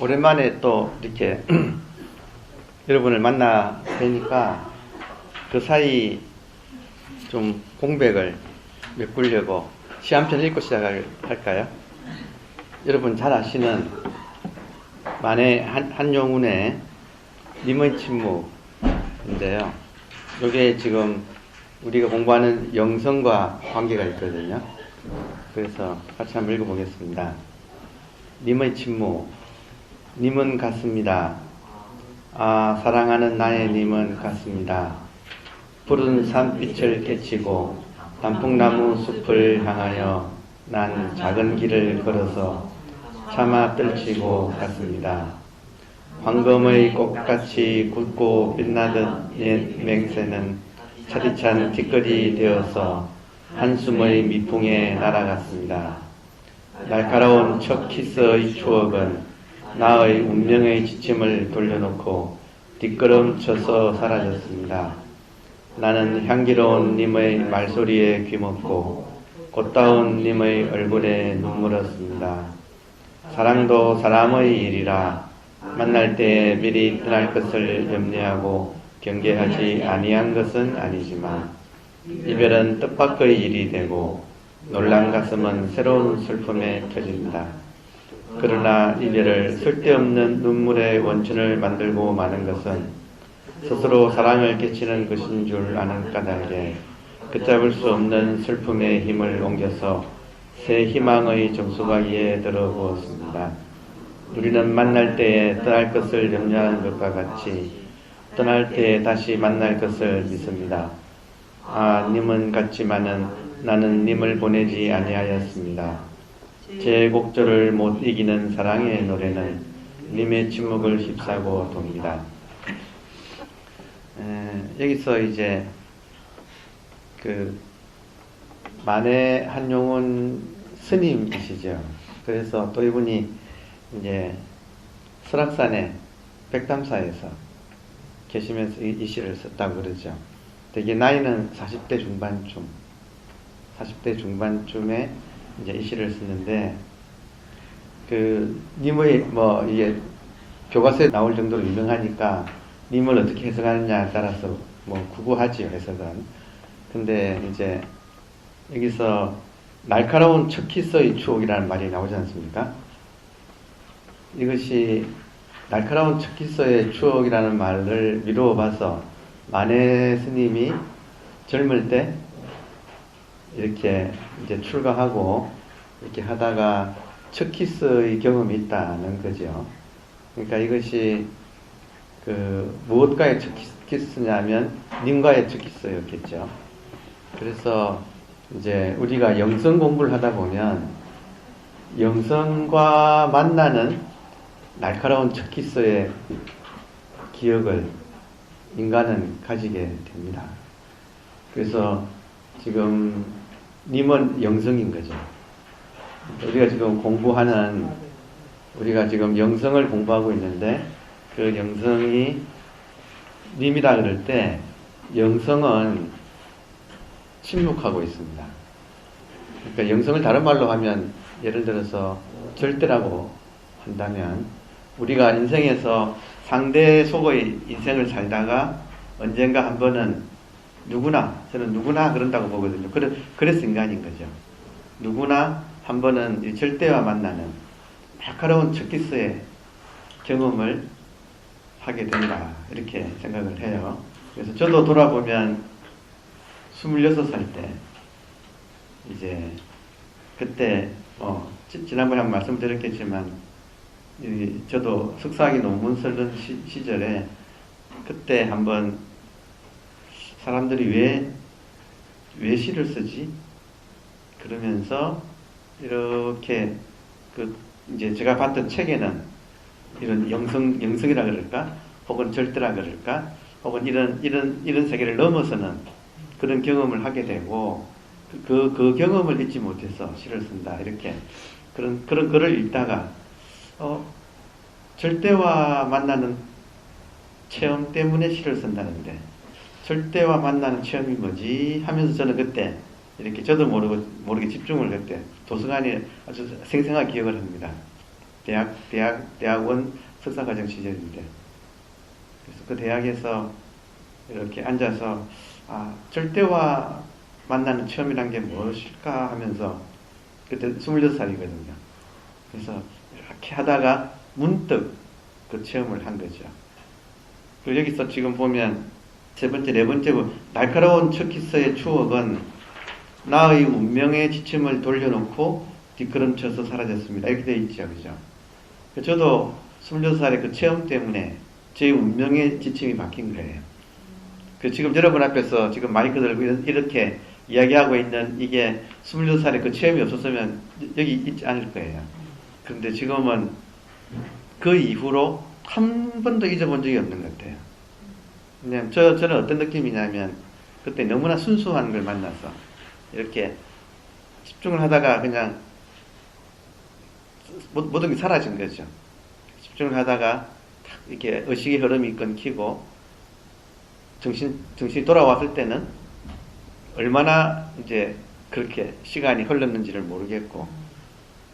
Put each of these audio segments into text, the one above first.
오랜만에 또 이렇게 여러분을 만나 뵈니까 그 사이 좀 공백을 메꾸려고 시 한 편 읽고 시작할까요? 여러분 잘 아시는 만해 한용운의 님의 침묵인데요. 이게 지금 우리가 공부하는 영성과 관계가 있거든요. 그래서 같이 한번 읽어보겠습니다. 님의 침묵. 님은 같습니다. 아, 사랑하는 나의 님은 같습니다. 푸른 산빛을 깨치고 단풍나무 숲을 향하여 난 작은 길을 걸어서 차마 떨치고 갔습니다. 황금의 꽃같이 굵고 빛나던 옛 맹세는 차디찬 뒷거리 되어서 한숨의 미풍에 날아갔습니다. 날카로운 첫 키스의 추억은 나의 운명의 지침을 돌려놓고 뒷걸음쳐서 사라졌습니다. 나는 향기로운 님의 말소리에 귀먹고 꽃다운 님의 얼굴에 눈물었습니다. 사랑도 사람의 일이라 만날 때에 미리 떠날 것을 염려하고 경계하지 아니한 것은 아니지만 이별은 뜻밖의 일이 되고 놀란 가슴은 새로운 슬픔에 터집니다. 그러나 이별을 쓸데없는 눈물의 원천을 만들고 마는 것은 스스로 사랑을 깨치는 것인 줄 아는 까닭에 걷잡을 수 없는 슬픔의 힘을 옮겨서 새 희망의 정수가기에 들어부었습니다. 우리는 만날 때에 떠날 것을 염려하는 것과 같이 떠날 때에 다시 만날 것을 믿습니다. 아, 님은 같지만은 나는 님을 보내지 아니하였습니다. 제 곡절을 못 이기는 사랑의 노래는 님의 침묵을 휩싸고 돕니다. 여기서 이제 그 만해 한용운 스님이시죠. 그래서 또 이분이 이제 설악산의 백담사에서 계시면서 이 시를 썼다고 그러죠. 되게 나이는 40대 중반쯤에 이제 이 시를 썼는데, 그, 님의, 이게, 교과서에 나올 정도로 유명하니까, 님을 어떻게 해석하느냐에 따라서, 구구하지요, 해석은. 근데, 이제, 여기서, 날카로운 첫 키스의 추억이라는 말이 나오지 않습니까? 이것이, 날카로운 첫 키스의 추억이라는 말을 미루어 봐서, 만해 스님이 젊을 때, 이렇게 이제 출가하고 이렇게 하다가 첫 키스의 경험이 있다는 거죠. 그러니까 이것이 그 무엇과의 첫 키스냐면 님과의 첫 키스였겠죠. 그래서 이제 우리가 영성 공부를 하다 보면 영성과 만나는 날카로운 첫 키스의 기억을 인간은 가지게 됩니다. 그래서 지금 님은 영성인 거죠. 우리가 지금 영성을 공부하고 있는데 그 영성이 님이라 그럴 때 영성은 침묵하고 있습니다. 그러니까 영성을 다른 말로 하면 예를 들어서 절대라고 한다면 우리가 인생에서 상대 속의 인생을 살다가 언젠가 한 번은 저는 누구나 그런다고 보거든요. 그래서 인간인 거죠. 누구나 한 번은 이 절대와 만나는 날카로운 첫 키스의 경험을 하게 된다. 이렇게 생각을 해요. 그래서 저도 돌아보면 26살 때 이제 그때 지난번에 한번 말씀드렸겠지만 저도 석사학위 논문 쓰는 시절에 그때 한번 사람들이 왜 시를 쓰지? 그러면서 이렇게 이제 제가 봤던 책에는 이런 영성이라 그럴까? 혹은 절대라 그럴까? 혹은 이런 세계를 넘어서는 그런 경험을 하게 되고 그 경험을 잊지 못해서 시를 쓴다. 이렇게 그런 글을 읽다가 절대와 만나는 체험 때문에 시를 쓴다는데 절대와 만나는 체험이 뭐지? 하면서 저는 그때 이렇게 저도 모르게 집중을 그때 도서관에 아주 생생하게 기억을 합니다. 대학원 석사과정 시절인데, 그래서 그 대학에서 이렇게 앉아서 절대와 만나는 체험이란 게 무엇일까 하면서, 그때 26살이거든요. 그래서 이렇게 하다가 문득 그 체험을 한 거죠. 그리고 여기서 지금 보면 세 번째, 네 번째 날카로운 첫 키스의 추억은 나의 운명의 지침을 돌려놓고 뒷걸음쳐서 사라졌습니다. 이렇게 되어 있죠. 그죠? 저도 26살의 그 체험 때문에 제 운명의 지침이 바뀐 거예요. 지금 여러분 앞에서 지금 마이크 들고 이렇게 이야기하고 있는 이게 26살의 그 체험이 없었으면 여기 있지 않을 거예요. 그런데 지금은 그 이후로 한 번도 잊어본 적이 없는 것 같아요. 왜냐면 저는 어떤 느낌이냐면, 그때 너무나 순수한 걸 만나서 이렇게 집중을 하다가 그냥 모든 게 사라진 거죠. 집중을 하다가 이렇게 의식의 흐름이 끊기고 정신이 돌아왔을 때는 얼마나 이제 그렇게 시간이 흘렀는지를 모르겠고,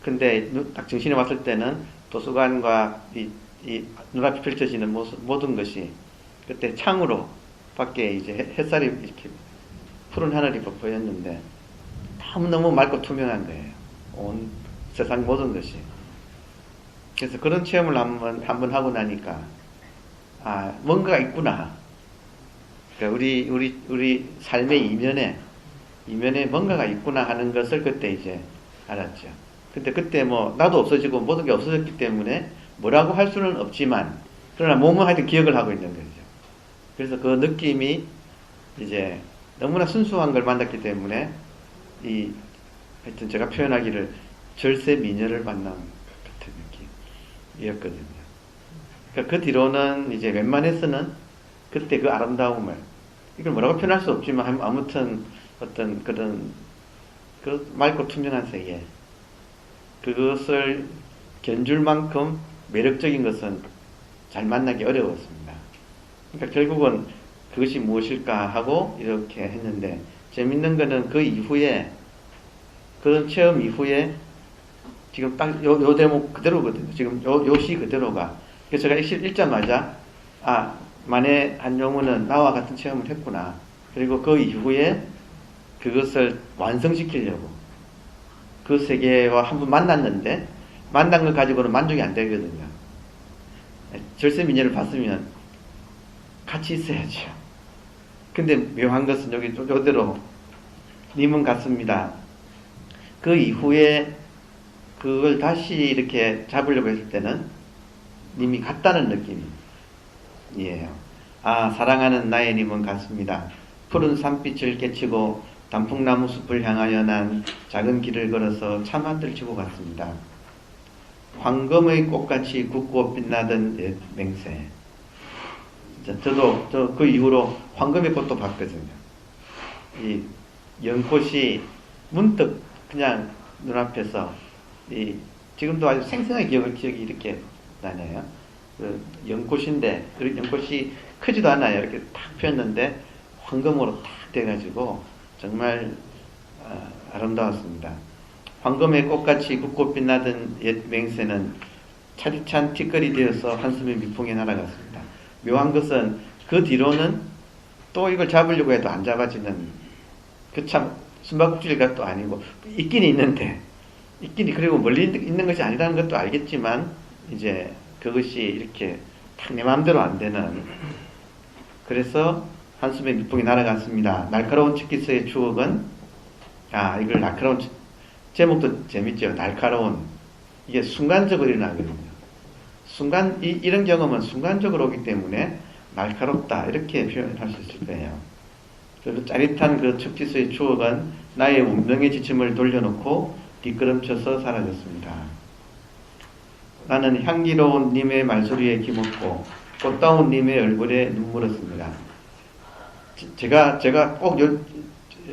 근데 딱 정신이 왔을 때는 도서관과 이 눈앞에 펼쳐지는 모든 것이 그때 창으로 밖에 이제 햇살이 이렇게 푸른 하늘이 보였는데 너무 맑고 투명한 거예요. 온 세상 모든 것이. 그래서 그런 체험을 한번 하고 나니까 뭔가가 있구나. 그러니까 우리 삶의 이면에 뭔가가 있구나 하는 것을 그때 이제 알았죠. 근데 그때 나도 없어지고 모든 게 없어졌기 때문에 뭐라고 할 수는 없지만, 그러나 몸은 하여튼 기억을 하고 있는 거죠. 그래서 그 느낌이 이제 너무나 순수한 걸 만났기 때문에 하여튼 제가 표현하기를 절세 미녀를 만난 같은 느낌이었거든요. 그러니까 그 뒤로는 이제 웬만해서는 그때 그 아름다움을, 이걸 뭐라고 표현할 수 없지만 아무튼 어떤 그런 그 맑고 투명한 세계, 그것을 견줄 만큼 매력적인 것은 잘 만나기 어려웠습니다. 그러니까 결국은 그것이 무엇일까 하고 이렇게 했는데, 재밌는 거는 그 이후에, 그런 체험 이후에 지금 딱 요 대목 그대로거든요. 지금 요 시 그대로가. 그래서 제가 읽자마자 만에 한용운은 나와 같은 체험을 했구나. 그리고 그 이후에 그것을 완성시키려고 그 세계와 한번 만났는데, 만난 걸 가지고는 만족이 안 되거든요. 절세미녀를 봤으면 같이 있어야죠. 근데 묘한 것은 여기 이대로 님은 같습니다. 그 이후에 그걸 다시 이렇게 잡으려고 했을 때는 님이 같다는 느낌이에요. 사랑하는 나의 님은 같습니다. 푸른 산빛을 깨치고 단풍나무 숲을 향하여 난 작은 길을 걸어서 차만들 치고 갔습니다. 황금의 꽃같이 굳고 빛나던 옛 맹세. 저도 그 이후로 황금의 꽃도 봤거든요. 이 연꽃이 문득 그냥 눈앞에서 지금도 아주 생생하게 기억이 이렇게 나네요. 그 연꽃인데, 그 연꽃이 크지도 않아요. 이렇게 탁 폈는데 황금으로 탁 돼가지고 정말 아름다웠습니다. 황금의 꽃같이 굳고 빛나던 옛 맹세는 차디찬 티끌이 되어서 한숨의 미풍에 날아갔습니다. 묘한 것은 그 뒤로는 또 이걸 잡으려고 해도 안 잡아지는, 그 참 숨바꼭질가 또 아니고, 있긴 있는데, 그리고 멀리 있는 것이 아니라는 것도 알겠지만, 이제 그것이 이렇게 탁 내 마음대로 안 되는. 그래서 한숨의 미풍이 날아갔습니다. 날카로운 치키스의 추억은, 이걸 날카로운, 제목도 재밌죠. 날카로운. 이게 순간적으로 일어나거든요. 이런 경험은 순간적으로 오기 때문에 날카롭다, 이렇게 표현할 수 있을 거예요. 그리고 짜릿한 그 척지수의 추억은 나의 운명의 지침을 돌려놓고 뒷걸음쳐서 사라졌습니다. 나는 향기로운 님의 말소리에 기먹고 꽃다운 님의 얼굴에 눈물었습니다. 제가 꼭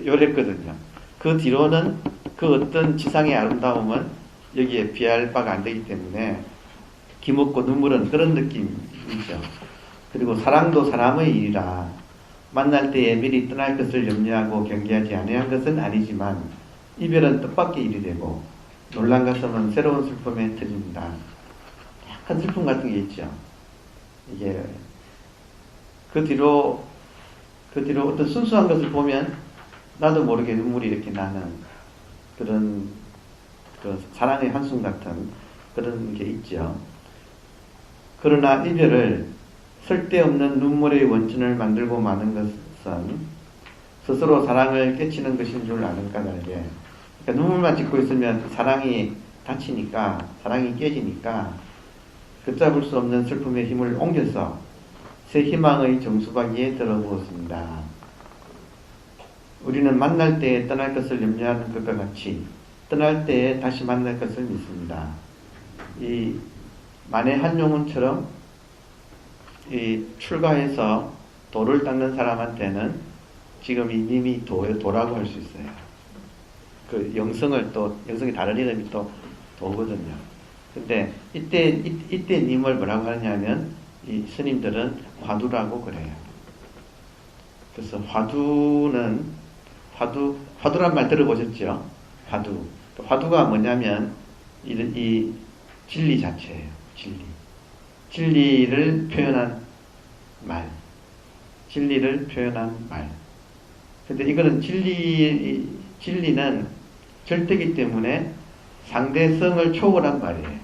요랬거든요. 그 뒤로는 그 어떤 지상의 아름다움은 여기에 비할 바가 안 되기 때문에 기먹고 눈물은 그런 느낌이죠. 그리고 사랑도 사람의 일이라 만날 때에 미리 떠날 것을 염려하고 경계하지 아니한 것은 아니지만 이별은 뜻밖의 일이 되고 놀란 가슴은 새로운 슬픔에 터집니다. 큰 슬픔 같은 게 있죠. 이게 그 뒤로 어떤 순수한 것을 보면 나도 모르게 눈물이 이렇게 나는 그런 그 사랑의 한숨 같은 그런 게 있죠. 그러나 이별을 쓸데없는 눈물의 원천을 만들고 마는 것은 스스로 사랑을 깨치는 것인 줄 아는 까닭에, 그러니까 눈물만 짓고 있으면 사랑이 다치니까, 사랑이 깨지니까 걷잡을 수 없는 슬픔의 힘을 옮겨서 새 희망의 정수박이에 들어부었습니다. 우리는 만날 때에 떠날 것을 염려하는 것과 같이 떠날 때에 다시 만날 것을 믿습니다. 이 만해 한용운처럼 이 출가해서 도를 닦는 사람한테는 지금 이 님이 도라고 할 수 있어요. 그 영성이 다른 이름이 또 도거든요. 근데 이때 님을 뭐라고 하냐면 이 스님들은 화두라고 그래요. 그래서 화두란 말 들어보셨죠? 화두가 뭐냐면 이 진리 자체예요. 진리를 표현한 말. 근데 이거는 진리는 절대이기 때문에 상대성을 초월한 말이에요.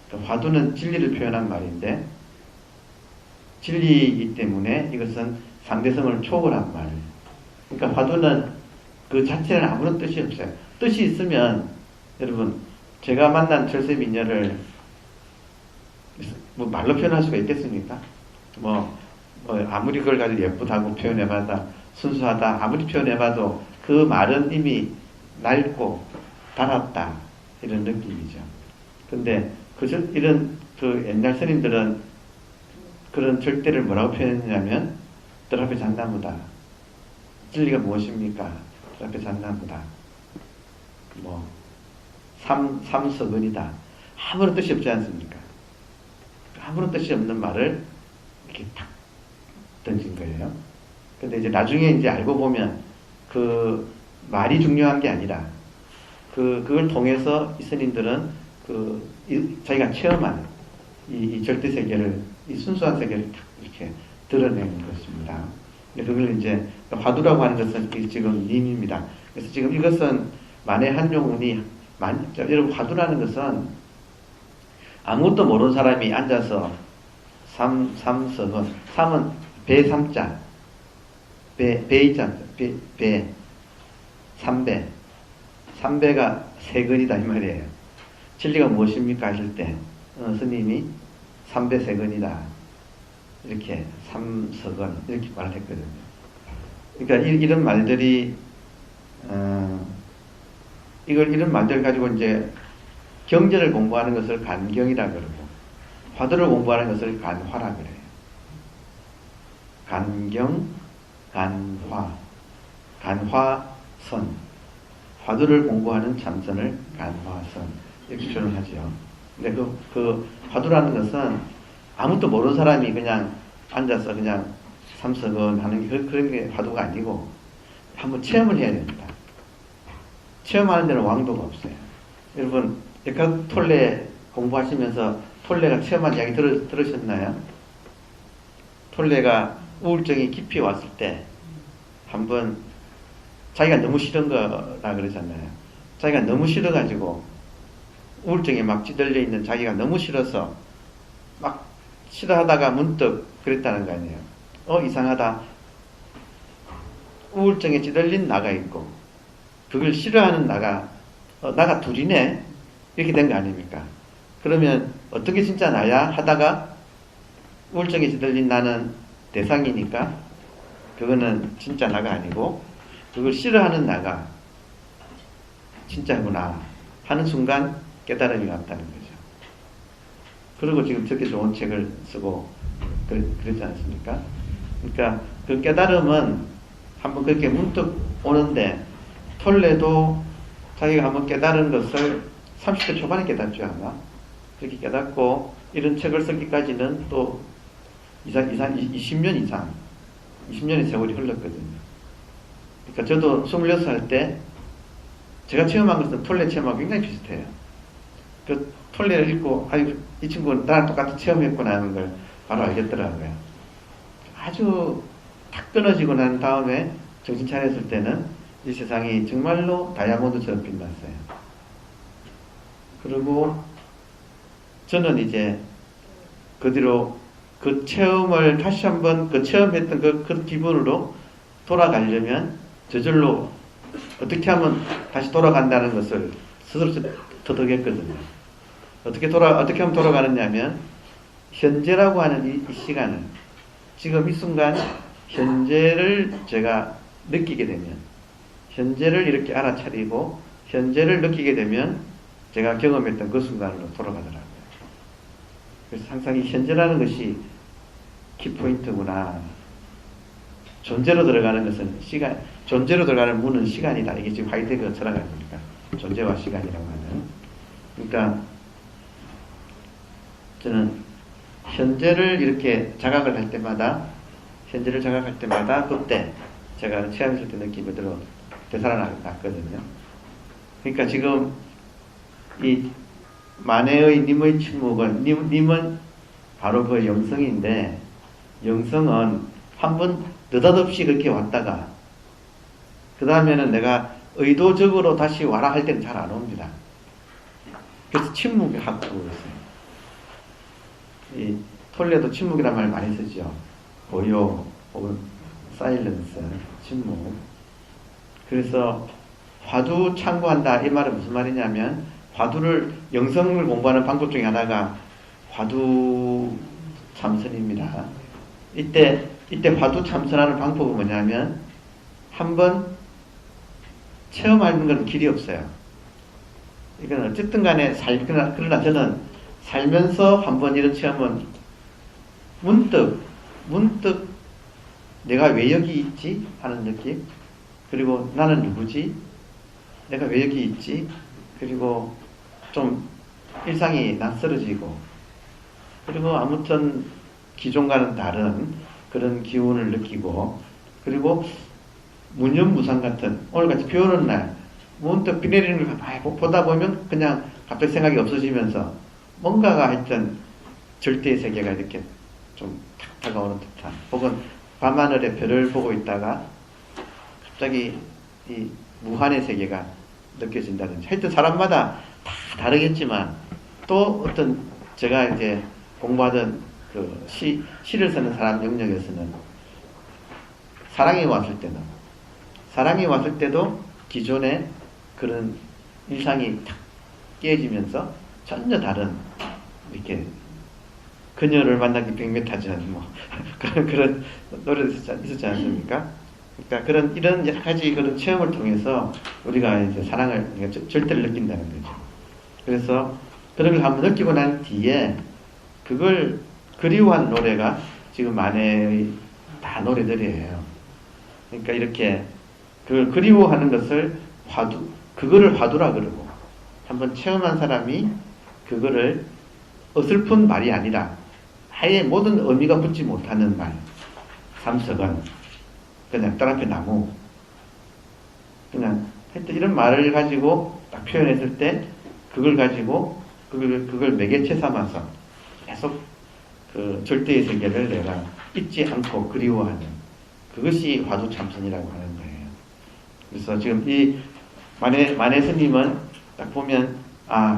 그러니까 화두는 진리를 표현한 말인데 진리이기 때문에 이것은 상대성을 초월한 말. 그러니까 화두는 그 자체는 아무런 뜻이 없어요. 뜻이 있으면 여러분 제가 만난 철새미녀를 뭐 말로 표현할 수가 있겠습니까? 아무리 그걸 가지고 예쁘다고 표현해봐도 순수하다 아무리 표현해봐도 그 말은 이미 낡고 달았다 이런 느낌이죠. 근데 이런 그 옛날 스님들은 그런 절대를 뭐라고 표현했냐면 뜰 앞에 잣나무다. 진리가 무엇입니까? 뜰 앞에 잣나무다. 삼석은이다. 아무런 뜻이 없지 않습니까? 아무런 뜻이 없는 말을 이렇게 탁 던진 거예요. 근데 이제 나중에 이제 알고 보면 그 말이 중요한 게 아니라 그걸 통해서 이 스님들은 자기가 체험한 이 절대 세계를, 이 순수한 세계를 탁 이렇게 드러내는 것입니다. 그걸 이제 화두라고 하는 것은 지금 님입니다. 그래서 지금 이것은 만해 한용운이 여러분 화두라는 것은 아무것도 모르는 사람이 앉아서 삼석은 삼은 배 삼자 배이자 배 삼배가 세근이다 이 말이에요. 진리가 무엇입니까 하실 때 스님이 삼배세근이다 이렇게 삼석은 이렇게 말을 했거든요. 그러니까 이런 말들이 이런 말들 가지고 이제 경전을 공부하는 것을 간경이라 그러고 화두를 공부하는 것을 간화라 그래요. 간경, 간화선. 화두를 공부하는 참선을 간화선 이렇게 표현하죠. 근데 그 화두라는 것은 아무것도 모르는 사람이 그냥 앉아서 그냥 삼석은 하는 게 그런 게 화두가 아니고 한번 체험을 해야 됩니다. 체험하는 데는 왕도가 없어요. 여러분 에카톨레 공부하시면서 톨레가 체험한 이야기 들으셨나요? 톨레가 우울증이 깊이 왔을 때 한번 자기가 너무 싫은 거라 그러잖아요. 자기가 너무 싫어가지고 우울증에 막 찌들려 있는 자기가 너무 싫어서 막 싫어하다가 문득 그랬다는 거 아니에요. 이상하다. 우울증에 찌들린 나가 있고 그걸 싫어하는 나가 둘이네. 이렇게 된 거 아닙니까? 그러면 어떻게 진짜 나야 하다가 우울증에 찌들린 나는 대상이니까 그거는 진짜 나가 아니고 그걸 싫어하는 나가 진짜구나 하는 순간 깨달음이 왔다는 거죠. 그리고 지금 저렇게 좋은 책을 쓰고 그랬지 않습니까? 그러니까 그 깨달음은 한번 그렇게 문득 오는데 톨레도 자기가 한번 깨달은 것을 30대 초반에 깨닫지 않아? 그렇게 깨닫고 이런 책을 쓰기까지는 또 20년 이상 20년의 세월이 흘렀거든요. 그러니까 저도 26살 때 제가 체험한 것은 톨레 체험하고 굉장히 비슷해요. 그 톨레를 읽고 이 친구는 나랑 똑같은 체험했구나 하는 걸 바로 알겠더라고요. 아주 탁 끊어지고 난 다음에 정신 차렸을 때는 이 세상이 정말로 다이아몬드처럼 빛났어요. 그리고 저는 이제 그 뒤로 그 체험을 다시 한번 그 체험했던 그 기분으로 돌아가려면 저절로 어떻게 하면 다시 돌아간다는 것을 스스로 터득했거든요. 어떻게 하면 돌아가느냐면 현재라고 하는 이 시간을 지금 이 순간 현재를 제가 느끼게 되면 현재를 이렇게 알아차리고 현재를 느끼게 되면 제가 경험했던 그 순간으로 돌아가더라고요. 그래서 항상 이 현재라는 것이 키포인트구나. 존재로 들어가는 것은 시간, 존재로 들어가는 문은 시간이다. 이게 지금 하이데거 철학 아닙니까? 존재와 시간이라고 하는. 그러니까 저는 현재를 이렇게 자각을 할 때마다 그때 제가 체험했을 때 느낀 그대로 되살아났거든요. 그러니까 지금 이 만해의 님의 침묵은 님은 바로 그 영성인데 영성은 한번 느닷없이 그렇게 왔다가 그 다음에는 내가 의도적으로 다시 와라 할 때는 잘 안 옵니다. 그래서 침묵이 하고 있어요. 이 톨레도 침묵이란 말 많이 쓰죠. 고요 혹은 사일런스, 침묵. 그래서 화두 참고한다 이 말은 무슨 말이냐면 화두를 영성을 공부하는 방법 중에 하나가 화두 참선입니다. 이때 화두 참선하는 방법은 뭐냐면 한번 체험하는 건 길이 없어요. 이건 어쨌든 간에 그러나 저는 살면서 한번 이런 체험은 문득 내가 왜 여기 있지? 하는 느낌. 그리고 나는 누구지? 내가 왜 여기 있지? 그리고 좀 일상이 낯설어지고 그리고 아무튼 기존과는 다른 그런 기운을 느끼고 그리고 무념무상 같은 오늘같이 비 오는 날 문득 비 내리는 걸 많이 보다 보면 그냥 갑자기 생각이 없어지면서 뭔가가 하여튼 절대의 세계가 이렇게 좀 탁 다가오는 듯한 혹은 밤하늘의 별을 보고 있다가 갑자기 이 무한의 세계가 느껴진다든지 하여튼 사람마다 다 다르겠지만 또 어떤 제가 이제 공부하던 그 시를 쓰는 사람 영역에서는 사랑이 왔을 때도 기존의 그런 일상이 탁 깨지면서 전혀 다른 이렇게 그녀를 만나기 백미타전 뭐 그런 노래도 있었지 않습니까? 그러니까 이런 여러 가지 그런 체험을 통해서 우리가 이제 사랑을 절대를 느낀다는 거죠. 그래서 그런 걸 한번 느끼고 난 뒤에 그걸 그리워하는 노래가 지금 만해의 다 노래들이에요. 그러니까 이렇게 그걸 그리워하는 것을 그거를 화두라 그러고 한번 체험한 사람이 그거를 어설픈 말이 아니라 아예 모든 의미가 붙지 못하는 말, 삼석은 그냥 딸 앞에 나무 그냥 하여튼 이런 말을 가지고 딱 표현했을 때 그걸 가지고 그걸 매개체 삼아서 계속 그 절대의 세계를 내가 잊지 않고 그리워하는 그것이 화두 참선이라고 하는 거예요. 그래서 지금 이 만해 스님은 딱 보면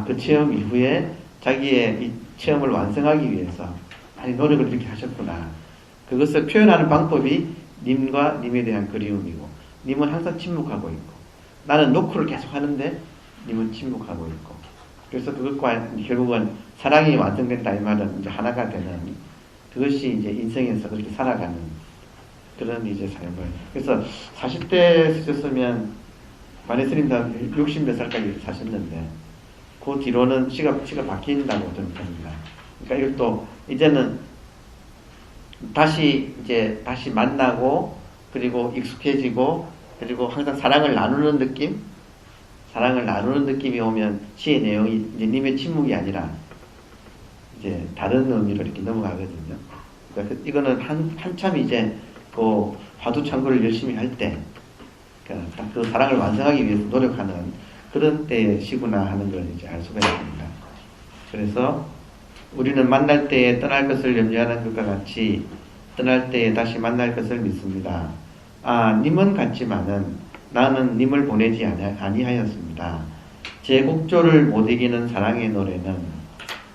그 체험 이후에 자기의 이 체험을 완성하기 위해서 많이 노력을 이렇게 하셨구나. 그것을 표현하는 방법이 님과 님에 대한 그리움이고 님은 항상 침묵하고 있고 나는 노크를 계속 하는데 님은 침묵하고 있고 그래서 그것과 결국은 사랑이 완성된다 이 말은 이제 하나가 되는 그것이 이제 인생에서 그렇게 살아가는 그런 이제 삶을 그래서 40대 쓰셨으면 만해 스님도 60몇 살까지 사셨는데 그 뒤로는 시가 바뀐다고 저는 봅니다. 그러니까 이것도 이제는 다시 만나고 그리고 익숙해지고 그리고 항상 사랑을 나누는 느낌이 오면 시의 내용이 이제 님의 침묵이 아니라 이제 다른 의미로 이렇게 넘어가거든요. 그러니까 이거는 한참 이제 그 화두 창고를 열심히 할 때 그 사랑을 완성하기 위해서 노력하는 그런 때의 시구나 하는 걸 이제 알 수가 있습니다. 그래서 우리는 만날 때에 떠날 것을 염려하는 것과 같이 떠날 때에 다시 만날 것을 믿습니다. 아, 님은 같지만은 나는 님을 보내지 아니하였습니다. 제 곡조를 못 이기는 사랑의 노래는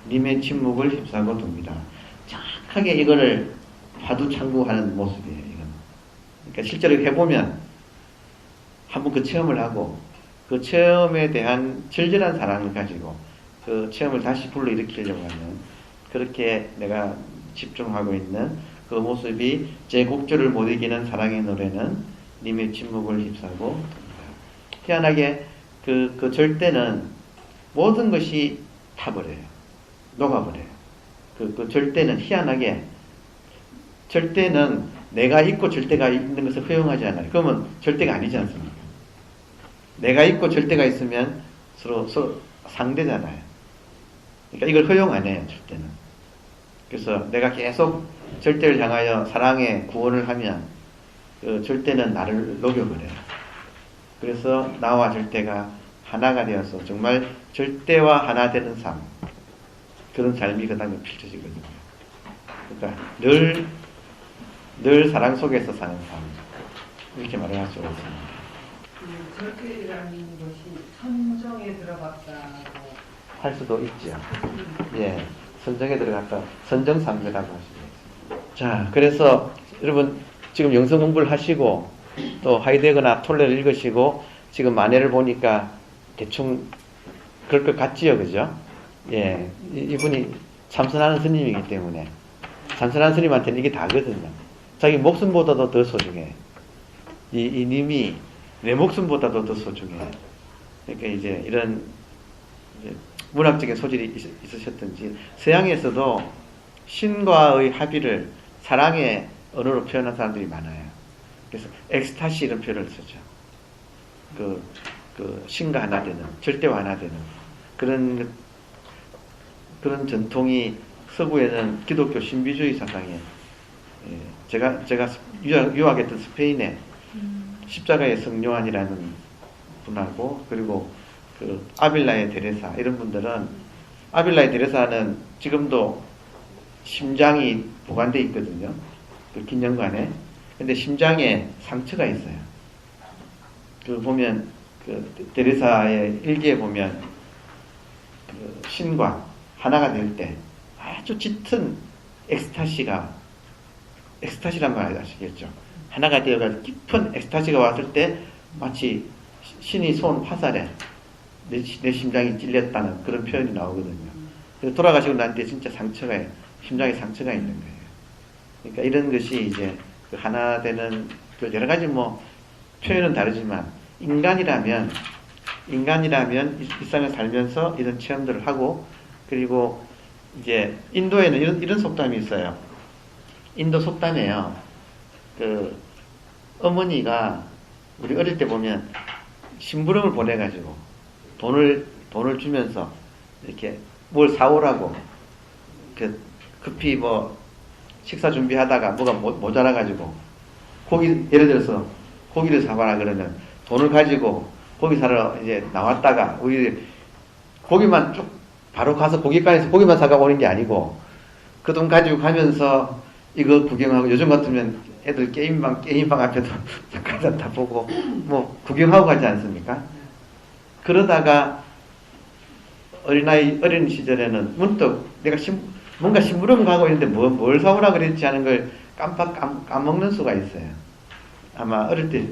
님의 침묵을 휩싸고 둡니다. 정확하게 이거를 화두창구하는 모습이에요. 이건. 그러니까 실제로 해보면 한번 그 체험을 하고 그 체험에 대한 절절한 사랑을 가지고 그 체험을 다시 불러일으키려고 하는 그렇게 내가 집중하고 있는 그 모습이 제 곡조를 못 이기는 사랑의 노래는 님의 침묵을 휩싸고 둡니다. 희한하게 그 절대는 모든 것이 타버려요. 녹아버려요. 그 절대는 희한하게 절대는 내가 있고 절대가 있는 것을 허용하지 않아요. 그러면 절대가 아니지 않습니까? 내가 있고 절대가 있으면 서로 상대잖아요. 그러니까 이걸 허용 안 해요, 절대는. 그래서 내가 계속 절대를 향하여 사랑의 구원을 하면 그 절대는 나를 녹여버려요. 그래서 나와 절대가 하나가 되어서 정말 절대와 하나 되는 삶, 그런 삶이 그 다음에 펼쳐지거든요. 그러니까 늘 사랑 속에서 사는 삶, 이렇게 말을 할 수가 있습니다. 절대라는 것이 선정에 들어갔다고 할 수도 있죠. 예, 선정에 들어갔다. 선정상대라고 할 수도 있습니다. 자, 그래서 여러분 지금 영성 공부를 하시고 또 하이데거나 톨레를 읽으시고 지금 만해를 보니까 대충 그럴 것 같지요, 그죠? 예, 이분이 참선하는 스님이기 때문에 참선하는 스님한테는 이게 다거든요. 자기 목숨보다도 더 소중해. 이 님이 내 목숨보다도 더 소중해. 그러니까 이제 이런 이제 문학적인 소질이 있으셨든지 서양에서도 신과의 합의를 사랑의 언어로 표현한 사람들이 많아요. 그래서 엑스타시 이런 표현을 쓰죠. 그 신과 하나 되는, 절대와 하나 되는 그런 전통이 서구에는 기독교 신비주의 사상에 제가 유학했던 스페인에 십자가의 성요한이라는 분하고 그리고 그 아빌라의 데레사 이런 분들은 아빌라의 데레사는 지금도 심장이 보관되어 있거든요. 그 기념관에. 근데 심장에 상처가 있어요. 그 보면 그 데레사의 일기에 보면 그 신과 하나가 될 때 아주 짙은 엑스타시란 말 아시겠죠? 하나가 되어가지고 깊은 엑스타시가 왔을 때 마치 신이 쏜 화살에 내 심장이 찔렸다는 그런 표현이 나오거든요. 그래서 돌아가시고 난 뒤에 진짜 심장에 상처가 있는 거예요. 그러니까 이런 것이 이제 그 하나 되는 그 여러 가지 뭐 표현은 다르지만 인간이라면 이 세상을 살면서 이런 체험들을 하고 그리고 이제 인도에는 이런 속담이 있어요. 인도 속담에요. 그 어머니가 우리 어릴 때 보면 심부름을 보내가지고 돈을 주면서 이렇게 뭘 사오라고 그 급히 뭐 식사 준비하다가 뭐가 모자라가지고 예를 들어서 고기를 사봐라 그러면 돈을 가지고 고기 사러 이제 나왔다가 우리 고기만 쭉 바로 가서 고깃간에서 고기만 사가 오는 게 아니고 그 돈 가지고 가면서 이거 구경하고 요즘 같으면 애들 게임방 앞에도 잠깐 다 보고 뭐 구경하고 가지 않습니까? 그러다가 어린 시절에는 문득 내가 뭔가 심부름 가고 있는데 뭘 사오라 그랬지 하는 걸 까먹는 수가 있어요. 아마 어릴 때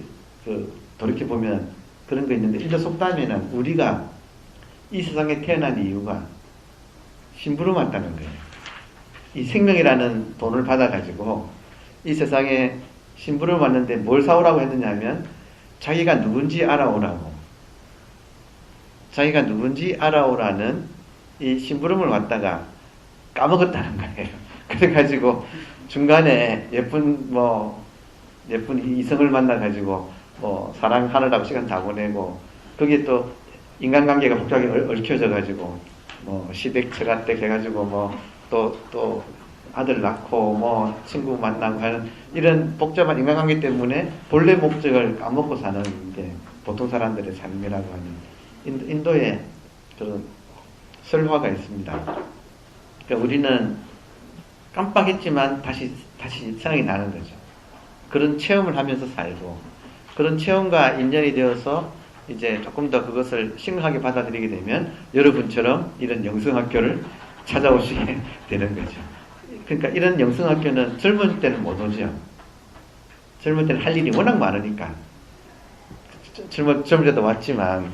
돌이켜 보면 그런 거 있는데 인도 속담에는 우리가 이 세상에 태어난 이유가 심부름 왔다는 거예요. 이 생명이라는 돈을 받아가지고 이 세상에 심부름 왔는데 뭘 사오라고 했느냐 하면 자기가 누군지 알아오라고. 자기가 누군지 알아오라는 이 심부름을 왔다가 까먹었다는 거예요. 그래가지고 중간에 예쁜 이성을 만나가지고 뭐 사랑하느라고 시간 다 보내고 거기에 또 인간관계가 복잡하게 얽혀져가지고 뭐 시댁 처가댁 해가지고 뭐 또 아들 낳고 뭐 친구 만나고 하는 이런 복잡한 인간관계 때문에 본래 목적을 까먹고 사는 게 보통 사람들의 삶이라고 하는 인도에 그런 설화가 있습니다. 그러니까 우리는 깜빡했지만 다시 생각이 나는 거죠. 그런 체험을 하면서 살고, 그런 체험과 인연이 되어서 이제 조금 더 그것을 심각하게 받아들이게 되면 여러분처럼 이런 영성학교를 찾아오시게 되는 거죠. 그러니까 이런 영성학교는 젊을 때는 못 오죠. 젊을 때는 할 일이 워낙 많으니까. 젊을 때도 왔지만.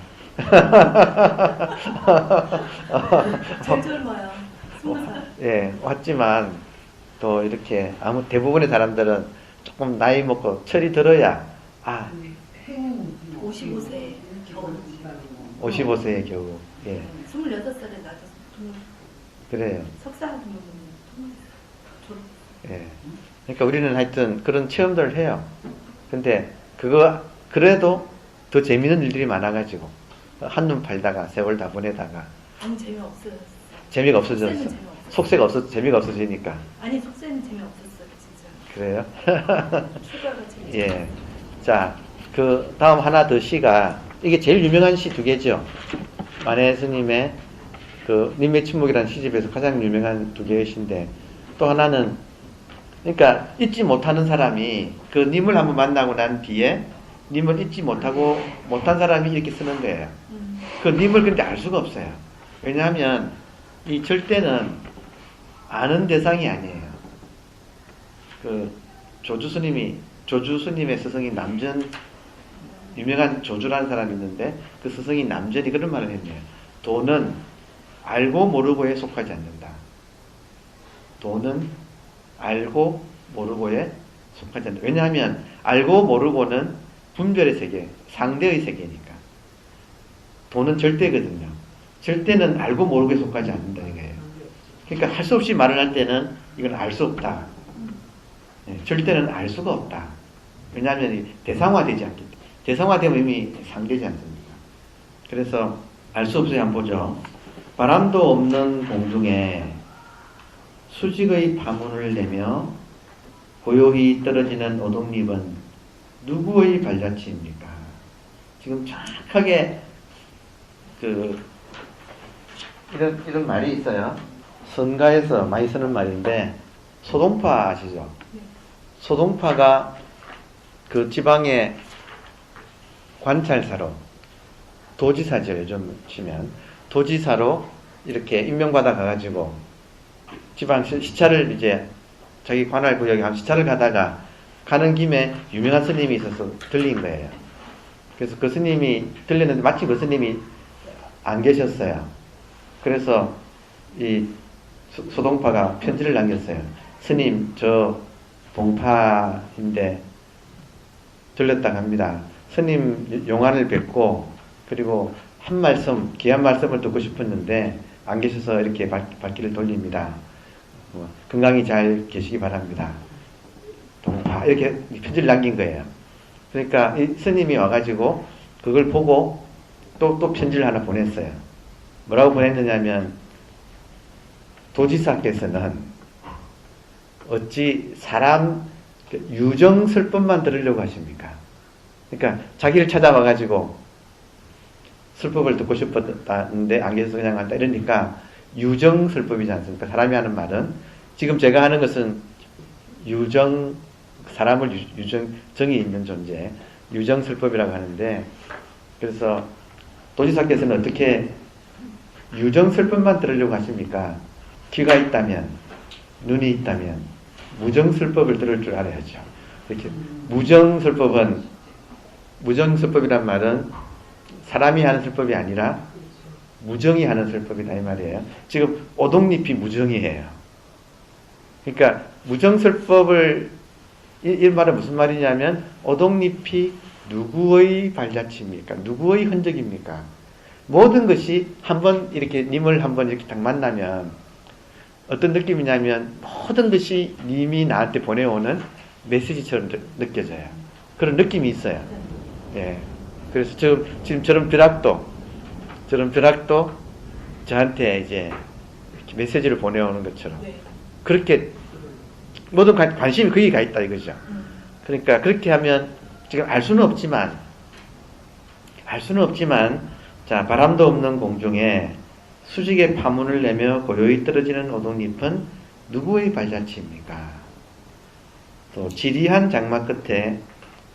제일 젊어요. 20살. 예, 왔지만 또 이렇게 대부분의 사람들은 조금 나이 먹고 철이 들어야, 55세 겨우. 55세에 겨우. 예, 26살에 나도 그래요. 석사 같은 경우는 졸업. 예. 그러니까 우리는 하여튼 그런 체험들을 해요. 근데 그래도 더 재미있는 일들이 많아가지고, 한눈 팔다가 세월 다 보내다가, 아니 재미없어요. 재미가 없어졌어. 속세는 재미없어요. 속세가 재미가 없어지니까. 아니 속세는 재미없었어요 진짜. 그래요? 추가가 재밌어요. 예. 자, 그 다음 하나 더 시가, 이게 제일 유명한 시 두 개죠. 만해 스님의 그 님의 침묵이라는 시집에서 가장 유명한 두 개의 시인데, 또 하나는, 그러니까 잊지 못하는 사람이 그 님을 한번 만나고 난 뒤에 님을 잊지 못한 사람이 이렇게 쓰는 거예요. 그 님을 근데 알 수가 없어요. 왜냐하면 이 절대는 아는 대상이 아니에요. 그 조주 스님의 스승인 남전, 유명한 조주라는 사람이 있는데 그 스승인 남전이 그런 말을 했네요. 도는 알고 모르고에 속하지 않는다. 도는 알고 모르고에 속하지 않는다. 왜냐하면 알고 모르고는 분별의 세계, 상대의 세계니까. 도는 절대거든요. 절대는 알고 모르고에 속하지 않는다 이거예요. 그러니까 할 수 없이 말을 할 때는 이건 알 수 없다. 절대는 알 수가 없다. 왜냐하면 대상화되지 않기 때문에. 대상화되면 이미 상대지 않습니까? 그래서 알 수 없어요. 한번 보죠. 바람도 없는 공중에 수직의 파문을 내며 고요히 떨어지는 오동잎은 누구의 발자취입니까? 지금 정확하게 이런 말이 있어요. 선가에서 많이 쓰는 말인데, 소동파 아시죠? 소동파가 그 지방의 관찰사로, 도지사죠, 요즘 치면. 도지사로 이렇게 임명받아 가가지고 지방 시차를 이제 자기 관할 구역에 한 시차를 가다가 가는 김에 유명한 스님이 있어서 들린 거예요. 그래서 그 스님이 들렸는데 마침 그 스님이 안 계셨어요. 그래서 이 소동파가 편지를 남겼어요. 스님, 저 동파인데 들렸다 갑니다. 스님 용안을 뵙고 그리고 한 말씀, 귀한 말씀을 듣고 싶었는데 안 계셔서 이렇게 발길을 돌립니다. 건강히 잘 계시기 바랍니다. 동파, 이렇게 편지를 남긴 거예요. 그러니까 이 스님이 와가지고 그걸 보고 또 편지를 하나 보냈어요. 뭐라고 보냈느냐면, 도지사께서는 어찌 사람 유정설법만 들으려고 하십니까? 그러니까 자기를 찾아와가지고 설법을 듣고 싶었다는데 안 계셔서 그냥 간다 이러니까 유정설법이지 않습니까? 사람이 하는 말은. 지금 제가 하는 것은 사람을 정이 있는 존재, 유정설법이라고 하는데, 그래서 도지사께서는 어떻게 유정설법만 들으려고 하십니까? 귀가 있다면, 눈이 있다면 무정설법을 들을 줄 알아야죠. 이렇게 무정설법이란 말은 사람이 하는 설법이 아니라 무정이 하는 설법이다 이 말이에요. 지금 오동잎이 무정이에요. 그러니까 무정설법을, 이 말은 무슨 말이냐면, 오동잎이 누구의 발자취입니까? 누구의 흔적입니까? 모든 것이 한번 이렇게 님을 한번 이렇게 딱 만나면 어떤 느낌이냐면, 모든 것이 님이 나한테 보내오는 메시지처럼 느껴져요. 그런 느낌이 있어요. 예. 그래서 지금 저런 벼락도 저한테 이제 이렇게 메시지를 보내오는 것처럼. 네. 그렇게 모든 관심이 거기 가 있다 이거죠. 그러니까 그렇게 하면 지금 알 수는 없지만, 자, 바람도 없는 공중에 수직에 파문을 내며 고요히 떨어지는 오동잎은 누구의 발자취입니까? 또 지리한 장막 끝에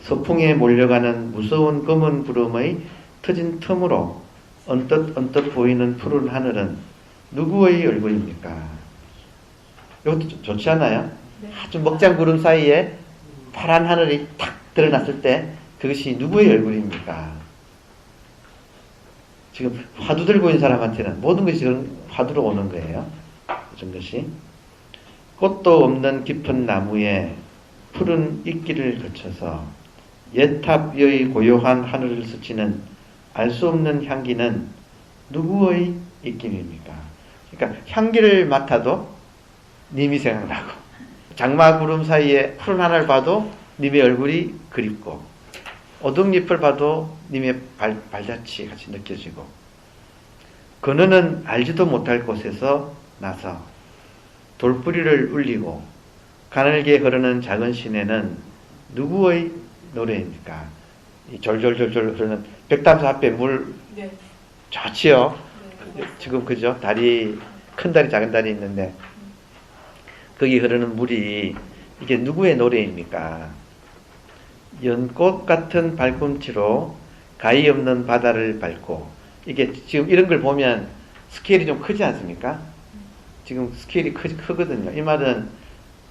서풍에 몰려가는 무서운 검은 구름의 터진 틈으로 언뜻 보이는 푸른 하늘은 누구의 얼굴입니까? 이것도 좋지 않아요? 네. 아주 먹장 구름 사이에 파란 하늘이 탁 드러났을 때 그것이 누구의 얼굴입니까? 지금 화두 들고 있는 사람한테는 모든 것이 지금 화두로 오는 거예요. 그런 것이. 꽃도 없는 깊은 나무에 푸른 이끼를 거쳐서 옛탑 위의 고요한 하늘을 스치는 알 수 없는 향기는 누구의 입김입니까? 그러니까 향기를 맡아도 님이 생각나고 장마 구름 사이에 푸른 하늘을 봐도 님의 얼굴이 그립고 오동잎을 봐도 님의 발자취 같이 느껴지고 그늘은 알지도 못할 곳에서 나서 돌뿌리를 울리고 가늘게 흐르는 작은 시내는 누구의 노래입니까? 이 졸졸졸졸 흐르는 백담사 앞에 물 네. 좋지요? 네. 지금 그죠? 다리 큰 다리 작은 다리 있는데 거기 흐르는 물이 이게 누구의 노래입니까? 연꽃 같은 발꿈치로 가히 없는 바다를 밟고 이게 지금 이런 걸 보면 스케일이 좀 크지 않습니까? 지금 스케일이 크거든요. 이 말은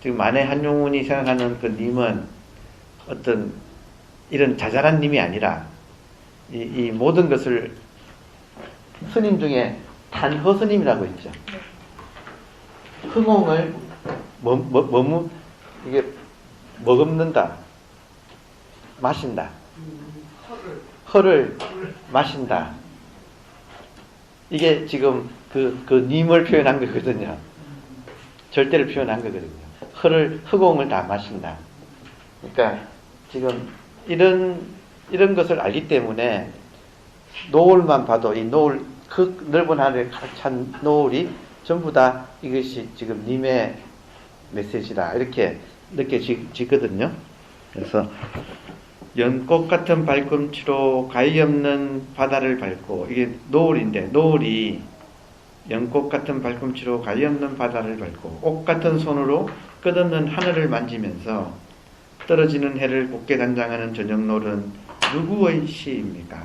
지금 만해 한용운이 생각하는 그 님은 어떤 이런 자잘한 님이 아니라 이 모든 것을 스님 중에 단허 스님이라고 있죠. 흥홍을 이게 머금는다, 마신다, 허를 마신다. 이게 지금 그 님을 표현한 거거든요. 절대를 표현한 거거든요. 허공을 다 마신다. 그러니까 지금 이런 것을 알기 때문에 노을만 봐도 이 노을 그 넓은 하늘에 가득 찬 노을이 전부 다 이것이 지금 님의 메시지다 이렇게 느껴지거든요. 그래서 연꽃 같은 발꿈치로 가히 없는 바다를 밟고 이게 노을인데 노을이 연꽃 같은 발꿈치로 가히 없는 바다를 밟고 옥 같은 손으로 끝없는 하늘을 만지면서 떨어지는 해를 곱게 단장하는 저녁 노을은 누구의 시입니까?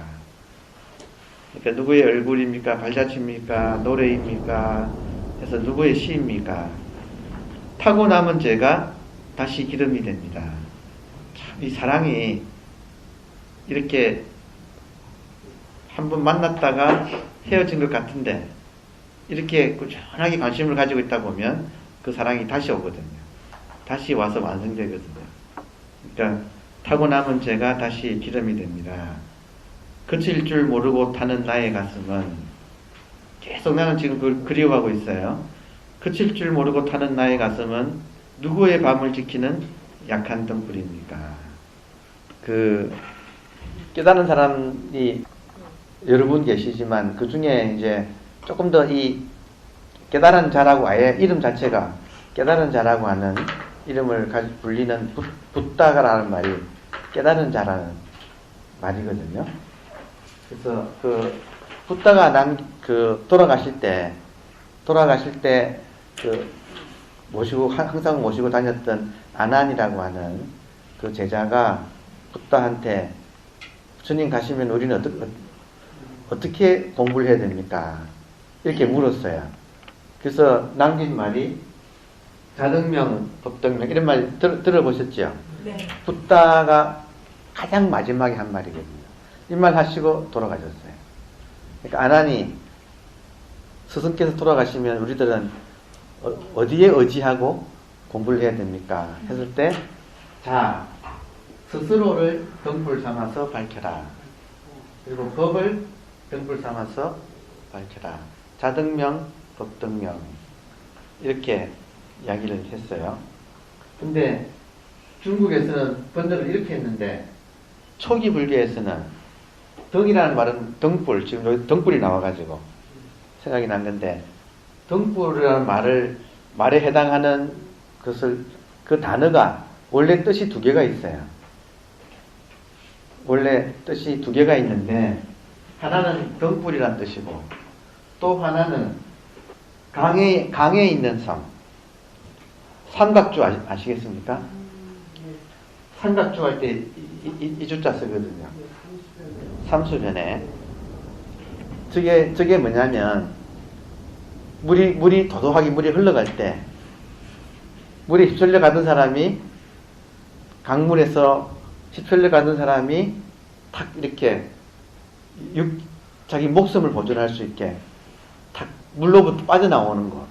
그러니까 누구의 얼굴입니까? 발자취입니까? 노래입니까? 해서 누구의 시입니까? 타고 남은 죄가 다시 기름이 됩니다. 참, 이 사랑이 이렇게 한번 만났다가 헤어진 것 같은데 이렇게 꾸준하게 관심을 가지고 있다 보면 그 사랑이 다시 오거든요. 다시 와서 완성되거든요. 그러니까 타고 남은 죄가 다시 기름이 됩니다. 그칠 줄 모르고 타는 나의 가슴은 계속 나는 지금 그걸 그리워하고 있어요. 그칠 줄 모르고 타는 나의 가슴은 누구의 밤을 지키는 약한 등불입니까? 그 깨달은 사람이 여러 분 계시지만 그 중에 이제 조금 더 이 깨달은 자라고 아예 이름 자체가 깨달은 자라고 하는 이름을 불리는 붓다가라는 말이 깨달은 자라는 말이거든요. 그래서 그 붓다가 돌아가실 때 그 항상 모시고 다녔던 아난이라고 하는 그 제자가 붓다한테 스님 가시면 우리는 어떻게 공부를 해야 됩니까? 이렇게 물었어요. 그래서 남긴 말이 자등명, 법등명 이런 말 들어보셨죠? 네. 붓다가 가장 마지막에 한 말이거든요. 이 말 하시고 돌아가셨어요. 그러니까 아난이 스승께서 돌아가시면 우리들은 어디에 의지하고 공부를 해야 됩니까? 했을 때 자, 스스로를 등불 삼아서 밝혀라. 그리고 법을 등불 삼아서 밝혀라. 자등명, 법등명 이렇게 이야기를 했어요. 근데 중국에서는 번역을 이렇게 했는데 초기 불교에서는 등이라는 말은 등불, 지금 여기 등불이 나와가지고 생각이 난 건데 등불이라는 말에 해당하는 그 단어가 원래 뜻이 두 개가 있어요. 원래 뜻이 두 개가 있는데 하나는 등불이란 뜻이고 또 하나는 강에 있는 섬. 삼각주 아시겠습니까? 삼각주 할 때 이 주자 쓰거든요. 삼수변에. 저게 뭐냐면, 물이 도도하게 물이 흘러갈 때, 물에 휩쓸려 가던 사람이, 강물에서 휩쓸려 가던 사람이 탁 이렇게 자기 목숨을 보존할 수 있게 탁 물로부터 빠져나오는 것.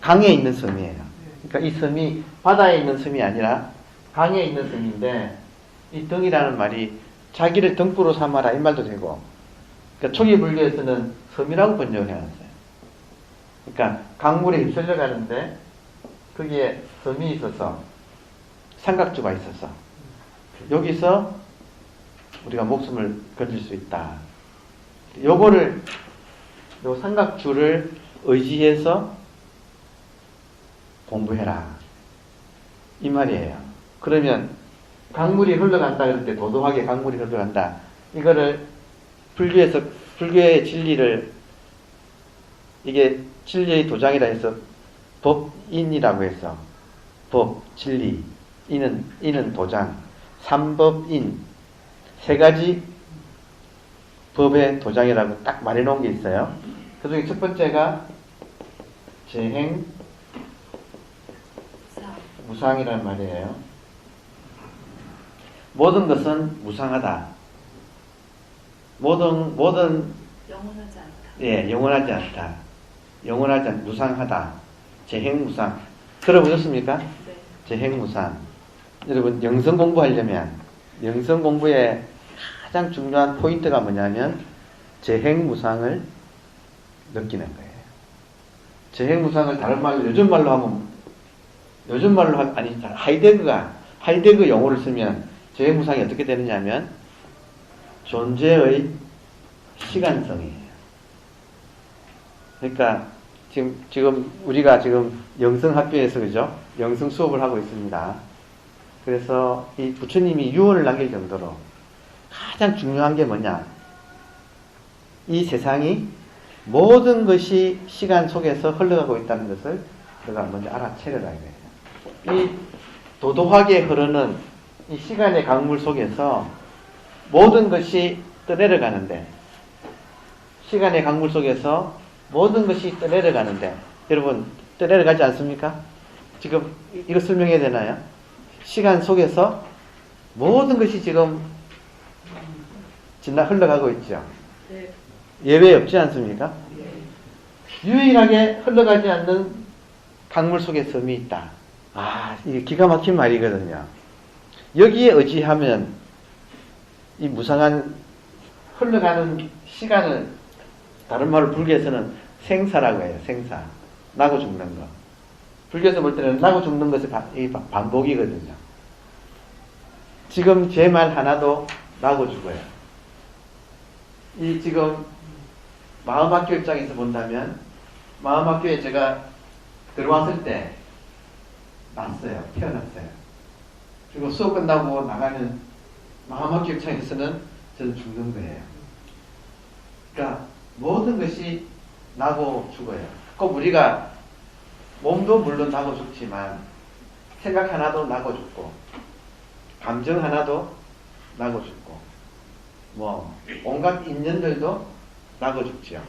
강에 있는 섬이에요. 그러니까 이 섬이 바다에 있는 섬이 아니라 강에 있는 섬인데, 이 등이라는 말이 자기를 등불로 삼아라 이 말도 되고, 그러니까 초기 불교에서는 섬이라고 번역을 해놨어요. 그러니까 강물에 휩쓸려 가는데 거기에 섬이 있어서 삼각주가 있어서 여기서 우리가 목숨을 건질 수 있다. 요 삼각주를 의지해서 공부해라. 이 말이에요. 그러면 강물이 흘러간다 그럴 때 도도하게 강물이 흘러간다. 이거를 불교의 진리를, 이게 진리의 도장이라 해서 법인이라고 해서 법, 진리, 인은 도장, 삼법인, 세 가지 법의 도장이라고 딱 말해놓은 게 있어요. 그 중에 첫 번째가 재행, 무상이라는 말이에요. 모든 것은 무상하다. 모든 영원하지 않다. 예, 영원하지 않다. 영원하지 않, 무상하다. 재행무상. 들어보셨습니까? 네. 재행무상. 여러분, 영성 공부하려면, 영성 공부의 가장 중요한 포인트가 뭐냐면, 재행무상을 느끼는 거예요. 재행무상을 다른 말로, 요즘 말로 하면, 하이데그 용어를 쓰면, 재행무상이 어떻게 되느냐면, 존재의 시간성이에요. 그러니까, 지금 우리가 지금 영성학교에서 그죠? 영성 수업을 하고 있습니다. 그래서 이 부처님이 유언을 남길 정도로 가장 중요한 게 뭐냐? 이 세상이 모든 것이 시간 속에서 흘러가고 있다는 것을 우리가 먼저 알아채려라 이거예요. 이 도도하게 흐르는 이 시간의 강물 속에서 모든 것이 떠내려가는데, 시간의 강물 속에서 모든 것이 떠내려가는데, 여러분 떠내려가지 않습니까? 지금 이거 설명해야 되나요? 시간 속에서 모든 것이 지금 흘러가고 있죠. 네. 예외 없지 않습니까? 유일하게 흘러가지 않는 강물 속에 섬이 있다. 아, 이게 기가 막힌 말이거든요. 여기에 의지하면 이 무상한 흘러가는 시간을, 다른 말로 불교에서는 생사라고 해요. 생사. 나고 죽는 거. 불교에서 볼 때는 나고 죽는 것이 반복이거든요. 지금 제 말 하나도 나고 죽어요. 이 지금 마음학교 입장에서 본다면, 마음학교에 제가 들어왔을 때 났어요. 태어났어요. 그리고 수업 끝나고 나가면 마음학교 입장에서는 저는 죽는 거예요. 그러니까 모든 것이 나고 죽어요. 꼭 우리가 몸도 물론 나고 죽지만 생각 하나도 나고 죽고, 감정 하나도 나고 죽고, 뭐 온갖 인연들도 나고 죽죠.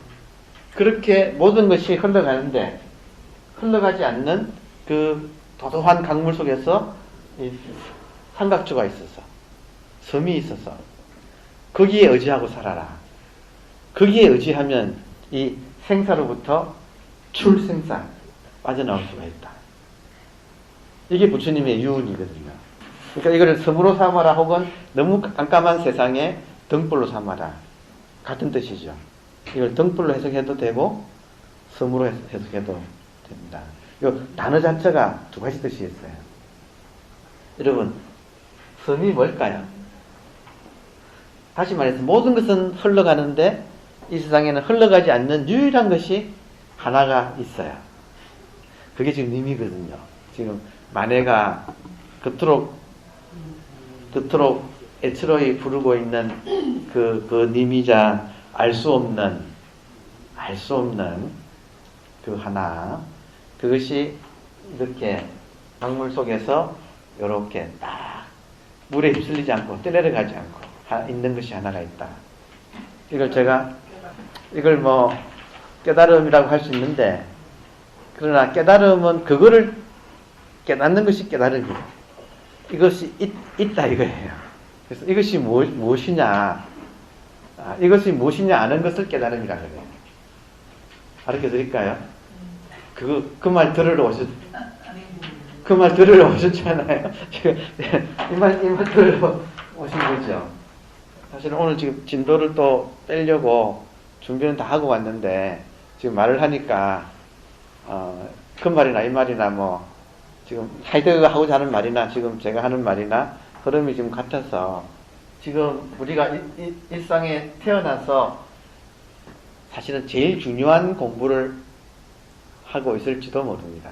그렇게 모든 것이 흘러가는데, 흘러가지 않는 그 도도한 강물 속에서 이 삼각주가 있어서, 섬이 있어서 거기에 의지하고 살아라. 거기에 의지하면 이 생사로부터 출생사 빠져나올 수가 있다. 이게 부처님의 유언이거든요. 그러니까 이거를 섬으로 삼아라, 혹은 너무 깜깜한 세상에 등불로 삼아라, 같은 뜻이죠. 이걸 등불로 해석해도 되고 섬으로 해석해도 됩니다. 이 단어 자체가 두 가지 뜻이 있어요. 여러분, 섬이 뭘까요? 다시 말해서 모든 것은 흘러가는데 이 세상에는 흘러가지 않는 유일한 것이 하나가 있어요. 그게 지금 님이거든요. 지금 만해가 그토록 애처로이 부르고 있는 그 님이자 알 수 없는 알 수 없는 그 하나, 그것이 이렇게 강물 속에서 이렇게 딱 물에 휩쓸리지 않고 떠내려가지 않고 있는 것이 하나가 있다. 이걸 제가 이걸 뭐 깨달음이라고 할 수 있는데, 그러나 깨달음은 그거를 깨닫는 것이 깨달음이에요. 이것이 있다 이거예요. 그래서 이것이 무엇이냐, 이것이 무엇이냐 아는 것을 깨달음이라고 해요. 가르쳐 드릴까요? 그 말 들으러 그 말 들으러 오셨잖아요. 지금 이 말 들으러 오신 거죠. 사실은 오늘 지금 진도를 또 빼려고 준비는 다 하고 왔는데, 지금 말을 하니까 그 말이나 이 말이나 뭐 지금 하이데거가 하고자 하는 말이나 지금 제가 하는 말이나 흐름이 지금 같아서, 지금 우리가 일상에 태어나서 사실은 제일 중요한 공부를 하고 있을지도 모릅니다.